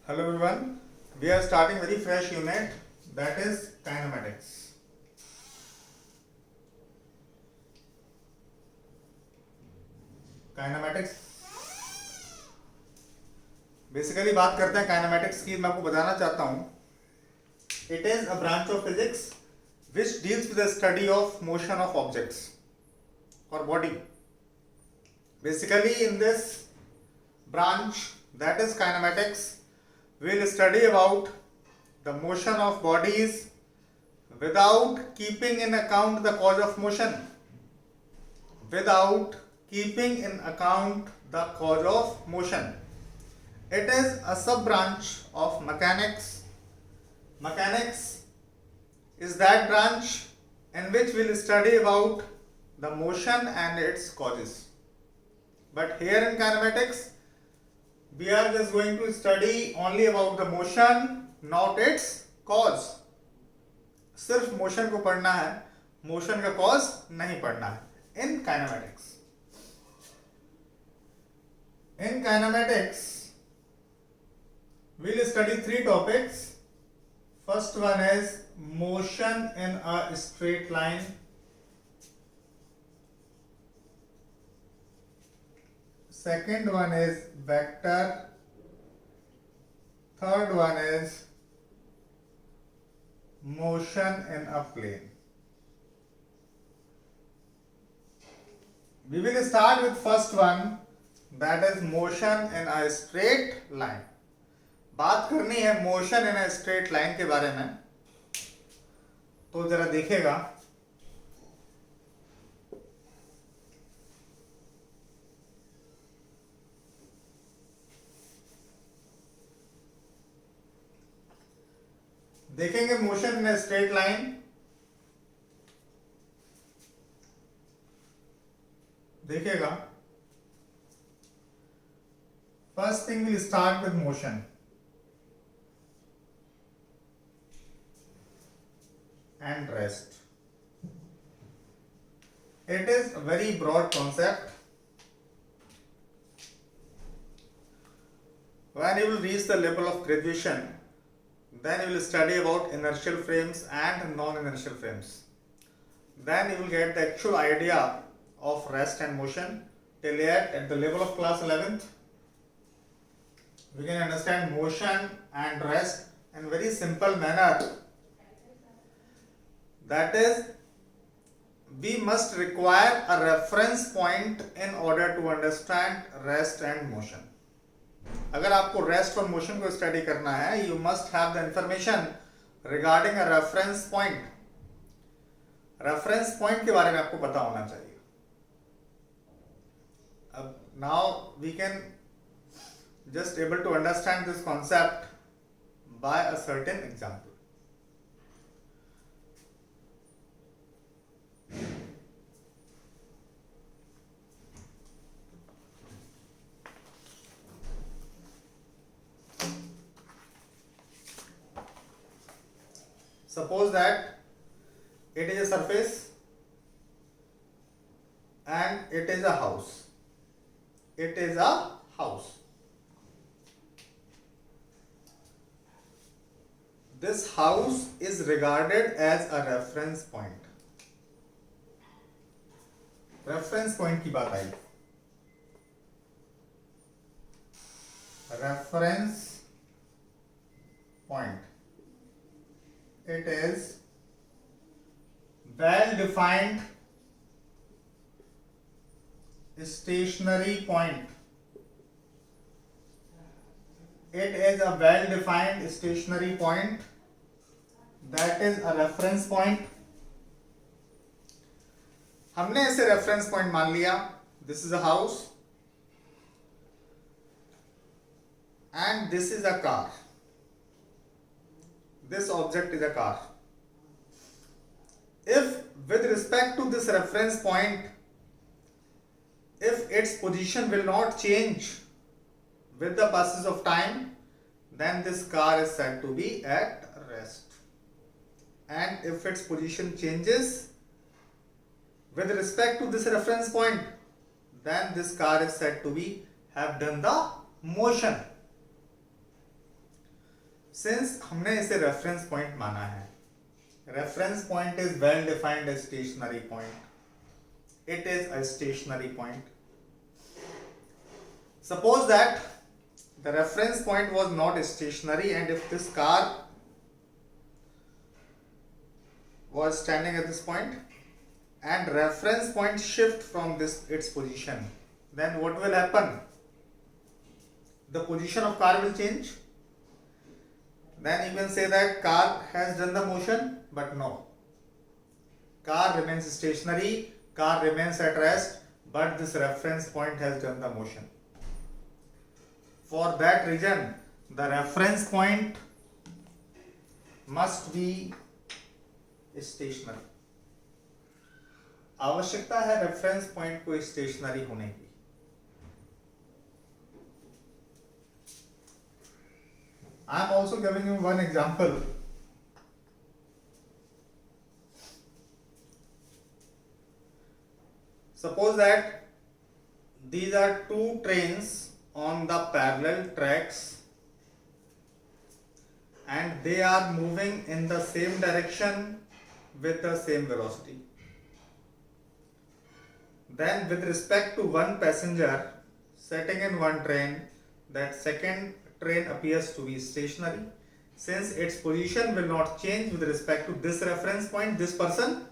Hello everyone, we are starting very fresh unit, that is kinematics. Kinematics basically बात करते हैं kinematics की. मैं आपको बताना चाहता हूं, it is a branch of physics which deals with the study of motion of objects और body. Basically in this branch, that is kinematics, we will study about the motion of bodies without keeping in account the cause of motion, without keeping in account the cause of motion. It is a sub branch of mechanics. Mechanics is that branch in which we will study about the motion and its causes. But here in kinematics we are just going to study only about the motion, not its cause. सिर्फ motion को पढ़ना है, motion का cause नहीं पढ़ना है इन kinematics. In kinematics we will study three topics. First one is motion in a straight line. Second one is vector. Third one is motion in a plane. We will start with first one, that is motion in a straight line. बात करनी है motion in a straight line के बारे में, तो जरा देखिएगा. देखेंगे motion in a straight line. देखिएगा, first thing will start with motion and rest. It is a very broad concept. When you will reach the level of graduation, then you will study about inertial frames and non-inertial frames. Then you will get the actual idea of rest and motion. Till yet, at the level of class 11th, we can understand motion and rest in very simple manner. That is, we must require a reference point in order to understand rest and motion. अगर आपको rest और motion को study करना है, you must have the information regarding a reference point. Reference point के बारे में आपको पता होना चाहिए. अब now we can just able to understand this concept by a certain example. Suppose that it is a surface and it is a house. It is a house. This house is regarded as a reference point. Reference point की बात आई. Reference point. It is well defined stationary point. It is a well defined stationary point, that is a reference point. हमने इसे reference point मान लिया. This is a house and this is a car. This object is a car. If with respect to this reference point, if its position will not change with the passage of time, then this car is said to be at rest. And if its position changes with respect to this reference point, then this car is said to be have done the motion. Since हमने इसे reference point माना है, reference point is well defined as stationary point. It is a stationary point. Suppose that the reference point was not stationary, and if this car was standing at this point and reference point shift from its position, then what will happen? The position of car will change. Then you can say that car has done the motion, but no. Car remains stationary, car remains at rest, but this reference point has done the motion. For that reason, the reference point must be stationary. आवश्यकता है reference point को stationery होने की. I am also giving you one example. Suppose that these are two trains on the parallel tracks and they are moving in the same direction with the same velocity. Then with respect to one passenger sitting in one train, that second train appears to be stationary. Since its position will not change with respect to this reference point, this person,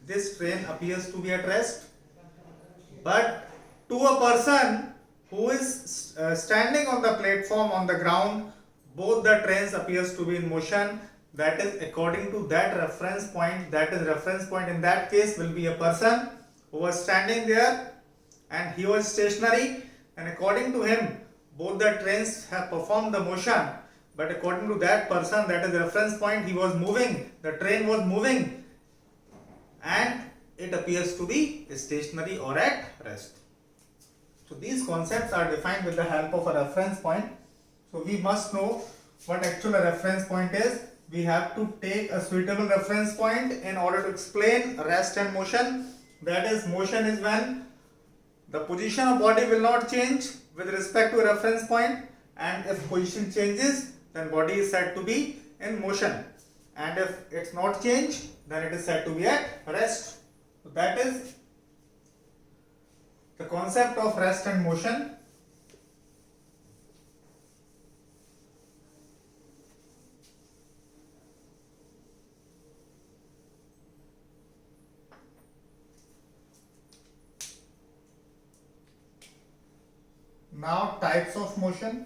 this train appears to be at rest, but to a person who is standing on the platform on the ground, both the trains appears to be in motion. That is according to that reference point. That is reference point in that case will be a person who was standing there and he was stationary, and according to him both the trains have performed the motion, but according to that person, that is the reference point, he was moving, the train was moving, and it appears to be stationary or at rest. So these concepts are defined with the help of a reference point. So we must know what actual a reference point is. We have to take a suitable reference point in order to explain rest and motion. That is, motion is when the position of body will not change with respect to a reference point, and if position changes, then body is said to be in motion, and if it's not changed, then it is said to be at rest. So that is the concept of rest and motion. Now types of motion.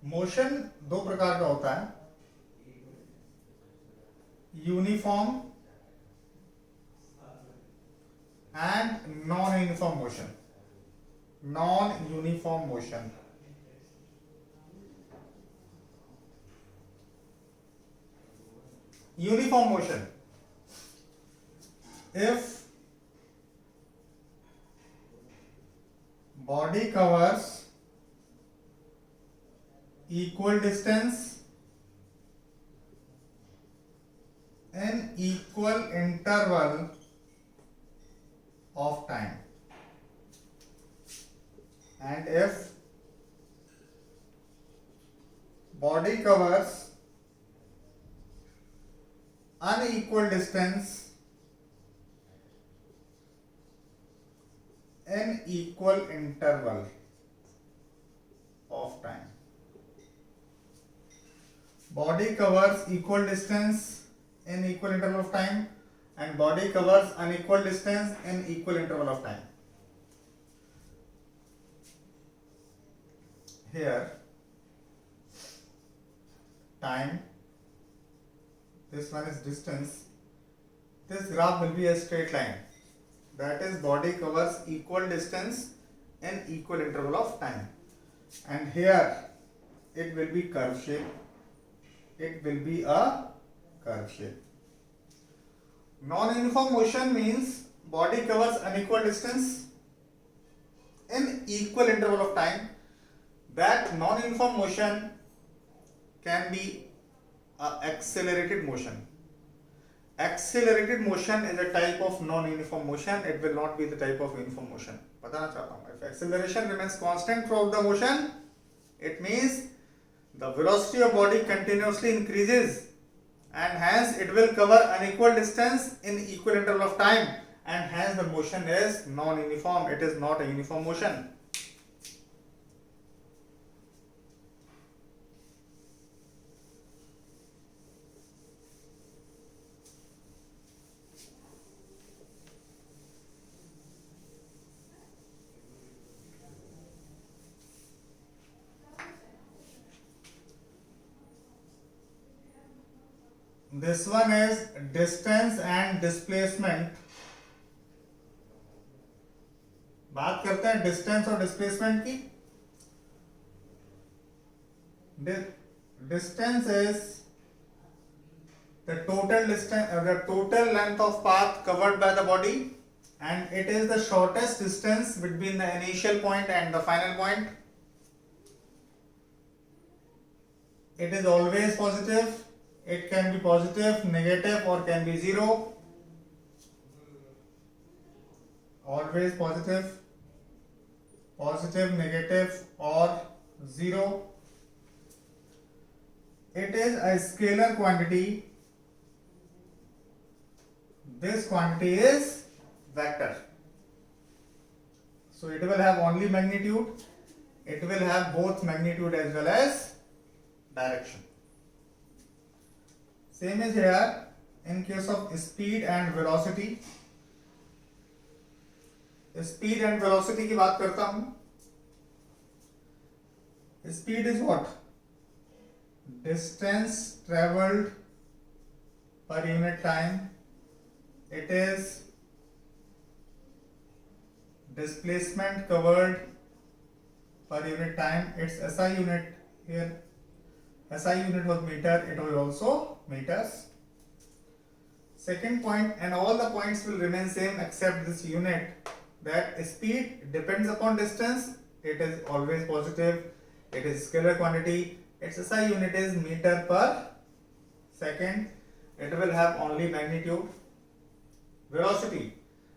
Motion दो प्रकार का होता है, uniform and non uniform motion. Non uniform motion, uniform motion, if body covers equal distance in equal interval of time, and if body covers unequal distance in equal interval of time. Body covers equal distance in equal interval of time, and body covers unequal distance in equal interval of time. Here, time, this one is distance. This graph will be a straight line. That is, body covers equal distance in equal interval of time, and here it will be curve shape. It will be a curve shape. Non-uniform motion means body covers unequal distance in equal interval of time. That non-uniform motion can be accelerated motion. Accelerated motion is a type of non-uniform motion. It will not be the type of uniform motion. बताना चाहता हूँ. If acceleration remains constant throughout the motion, It means the velocity of body continuously increases and hence it will cover unequal distance in equal interval of time, and hence the motion is non-uniform. It is not a uniform motion. This one is distance and displacement. बात करते हैं distance और displacement की. Distance is the total distance, the total length of path covered by the body, and it is the shortest distance between the initial point and the final point. It is always positive. It can be positive, negative, or can be zero. Always positive, negative, or zero. It is a scalar quantity. This quantity is vector. So it will have only magnitude. It will have both magnitude as well as direction. Same is here in case of speed and velocity. Speed and velocity की बात करता हूं. Speed is what? Distance traveled per unit time. It is displacement covered per unit time. Its SI unit here. SI unit was meter, it was also meters. Second point, and all the points will remain same except this unit, that speed depends upon distance. It is always positive. It is scalar quantity. Its SI unit is meter per second. It will have only magnitude. Velocity,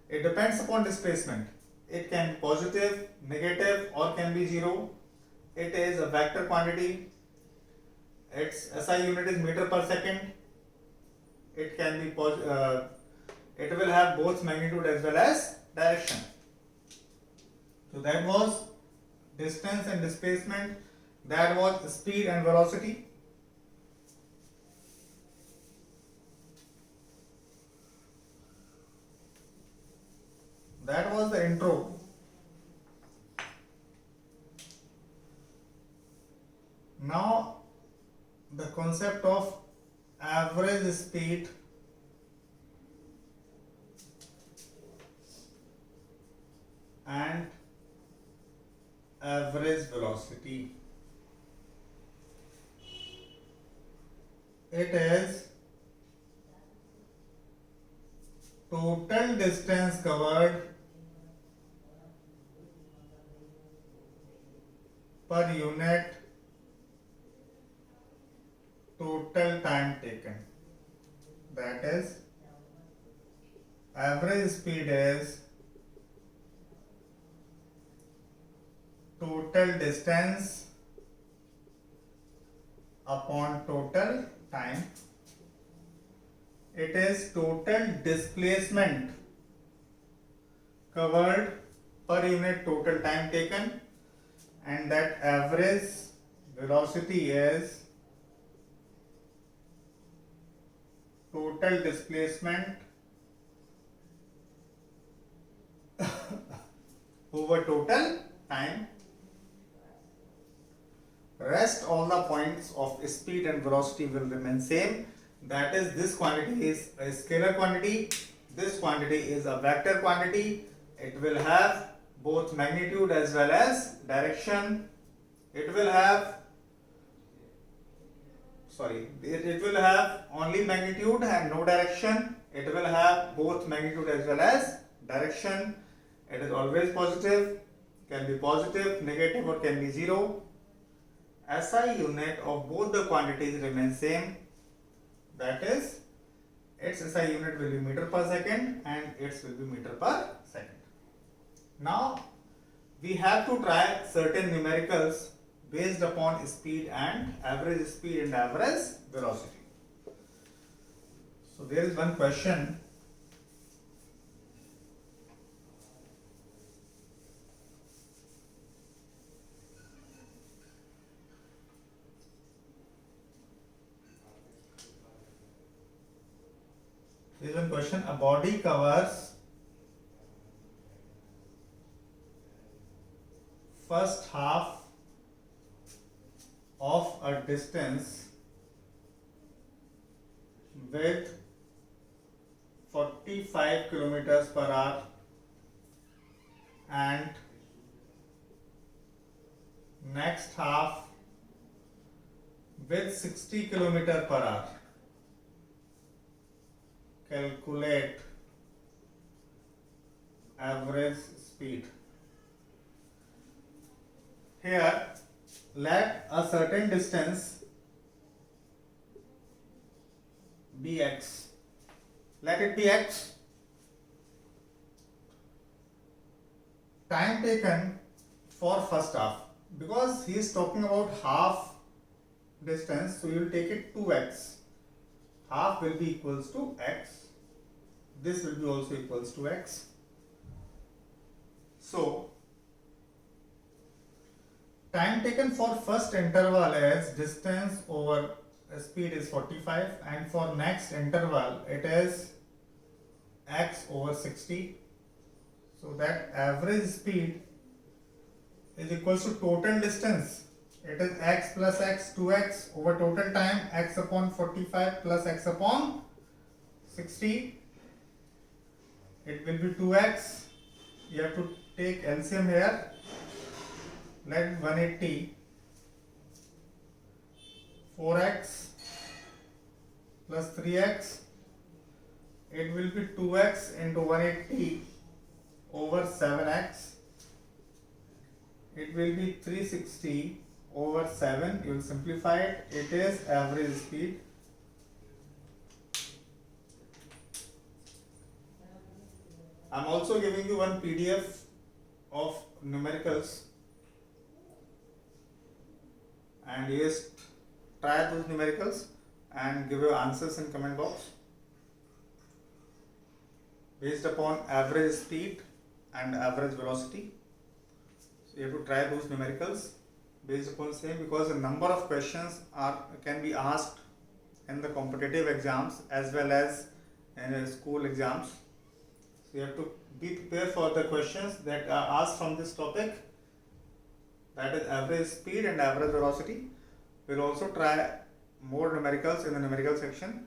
it depends upon displacement. It can be positive, negative, or can be zero. It is a vector quantity. Its SI unit is meter per second. It can be it will have both magnitude as well as direction. So that was distance and displacement. That was speed and velocity. That was the intro. Now the concept of average speed and average velocity. It is total distance covered per unit total time taken. That is, average speed is total distance upon total time. It is total displacement covered per unit total time taken, and that average velocity is total displacement over total time. Rest all the points of speed and velocity will remain same. That is, this quantity is a scalar quantity, this quantity is a vector quantity. It will have both magnitude as well as direction. It will have only magnitude and no direction. It will have both magnitude as well as direction. It is always positive, can be positive, negative, or can be zero. SI unit of both the quantities remain same. That is, its SI unit will be meter per second and its will be meter per second. Now we have to try certain numericals based upon speed and average speed and average velocity. So there is one question. There is one question. A body covers first half of a distance with 45 kilometers per hour and next half with 60 kilometers per hour. Calculate average speed. Here, let a certain distance be x. Let it be x. Time taken for first half, because he is talking about half distance, so you will take it 2x. Half will be equals to x. This will be also equals to x. So time taken for first interval is distance over speed is 45, and for next interval it is x over 60. So that average speed is equals to total distance. It is x plus x, 2x over total time, x upon 45 plus x upon 60. It will be 2x. You have to take LCM here. Let 180 4x plus 3x. It will be 2x into 180 over 7x. It will be 360 over 7. You will simplify it. It is average speed. I am also giving you one PDF of numericals, and you just try those numericals and give your answers in comment box based upon average speed and average velocity. So you have to try those numericals based upon same, because a number of questions can be asked in the competitive exams as well as in school exams. So you have to be prepared for the questions that are asked from this topic, that is average speed and average velocity. We will also try more numericals in the numerical section.